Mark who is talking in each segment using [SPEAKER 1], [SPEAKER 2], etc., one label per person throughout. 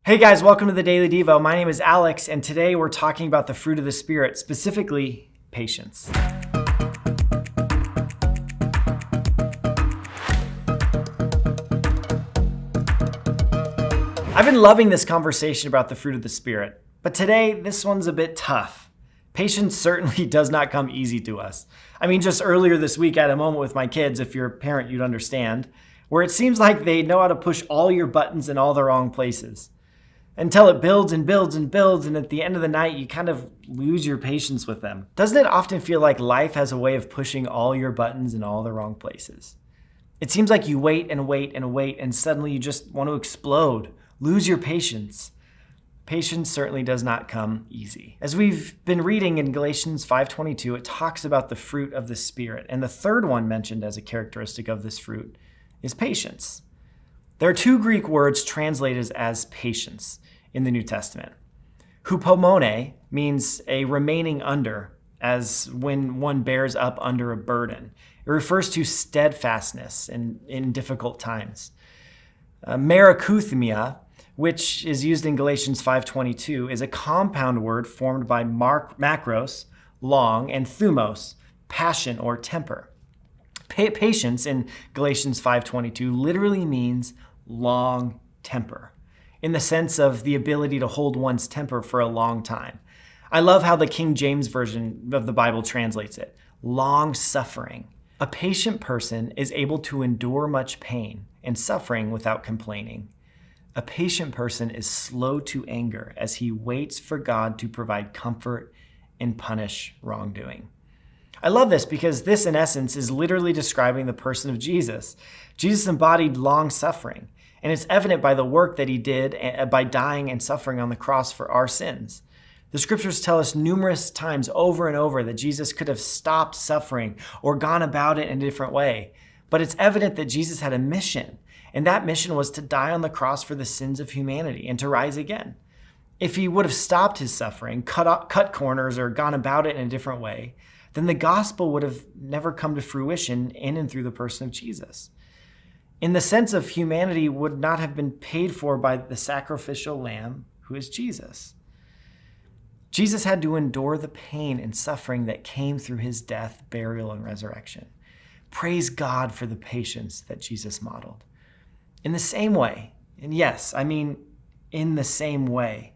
[SPEAKER 1] Hey guys, welcome to the Daily Devo. My name is Alex, and today we're talking about the fruit of the Spirit, specifically patience. I've been loving this conversation about the fruit of the Spirit, but today this one's a bit tough. Patience certainly does not come easy to us. I mean, just earlier this week I had a moment with my kids, if you're a parent you'd understand, where it seems like they know how to push all your buttons in all the wrong places. Until it builds and builds and builds, and at the end of the night, you kind of lose your patience with them. Doesn't it often feel like life has a way of pushing all your buttons in all the wrong places? It seems like you wait and wait and wait, and suddenly you just want to explode, lose your patience. Patience certainly does not come easy. As we've been reading in Galatians 5:22, it talks about the fruit of the Spirit, and the third one mentioned as a characteristic of this fruit is patience. There are two Greek words translated as patience in the New Testament. Hupomone means a remaining under, as when one bears up under a burden. It refers to steadfastness in difficult times. Merakeuthemia, which is used in Galatians 5:22, is a compound word formed by makros, long, and thumos, passion or temper. Patience in Galatians 5:22 literally means long temper, in the sense of the ability to hold one's temper for a long time. I love how the King James Version of the Bible translates it, long suffering. A patient person is able to endure much pain and suffering without complaining. A patient person is slow to anger as he waits for God to provide comfort and punish wrongdoing. I love this because this, in essence, is literally describing the person of Jesus. Jesus embodied long suffering, and it's evident by the work that he did by dying and suffering on the cross for our sins. The scriptures tell us numerous times over and over that Jesus could have stopped suffering or gone about it in a different way. But it's evident that Jesus had a mission, and that mission was to die on the cross for the sins of humanity and to rise again. If he would have stopped his suffering, cut corners, or gone about it in a different way, then the gospel would have never come to fruition in and through the person of Jesus. In the sense of humanity would not have been paid for by the sacrificial lamb who is Jesus. Jesus had to endure the pain and suffering that came through his death, burial, and resurrection. Praise God for the patience that Jesus modeled. In the same way, and yes, I mean in the same way,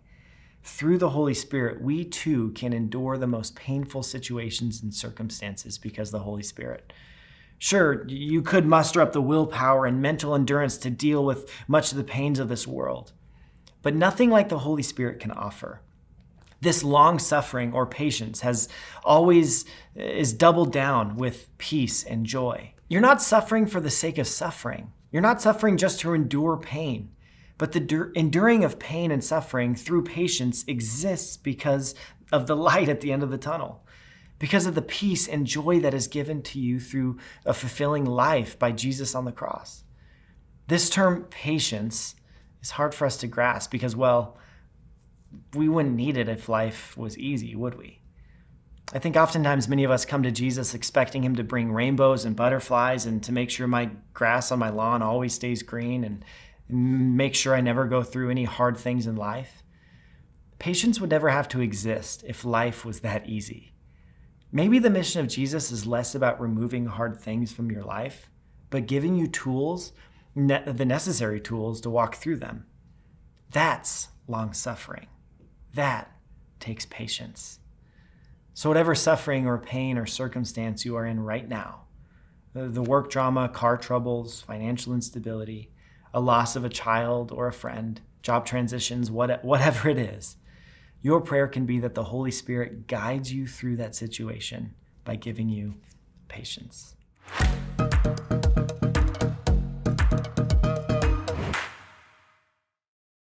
[SPEAKER 1] through the Holy Spirit, we too can endure the most painful situations and circumstances because of the Holy Spirit. Sure, you could muster up the willpower and mental endurance to deal with much of the pains of this world, but nothing like the Holy Spirit can offer. This long suffering or patience is doubled down with peace and joy. You're not suffering for the sake of suffering. You're not suffering just to endure pain. But the enduring of pain and suffering through patience exists because of the light at the end of the tunnel, because of the peace and joy that is given to you through a fulfilling life by Jesus on the cross. This term patience is hard for us to grasp because, well, we wouldn't need it if life was easy, would we? I think oftentimes many of us come to Jesus expecting him to bring rainbows and butterflies and to make sure my grass on my lawn always stays green and make sure I never go through any hard things in life. Patience would never have to exist if life was that easy. Maybe the mission of Jesus is less about removing hard things from your life, but giving you tools, the necessary tools to walk through them. That's long suffering. That takes patience. So whatever suffering or pain or circumstance you are in right now, the work drama, car troubles, financial instability, a loss of a child or a friend, job transitions, whatever it is, your prayer can be that the Holy Spirit guides you through that situation by giving you patience.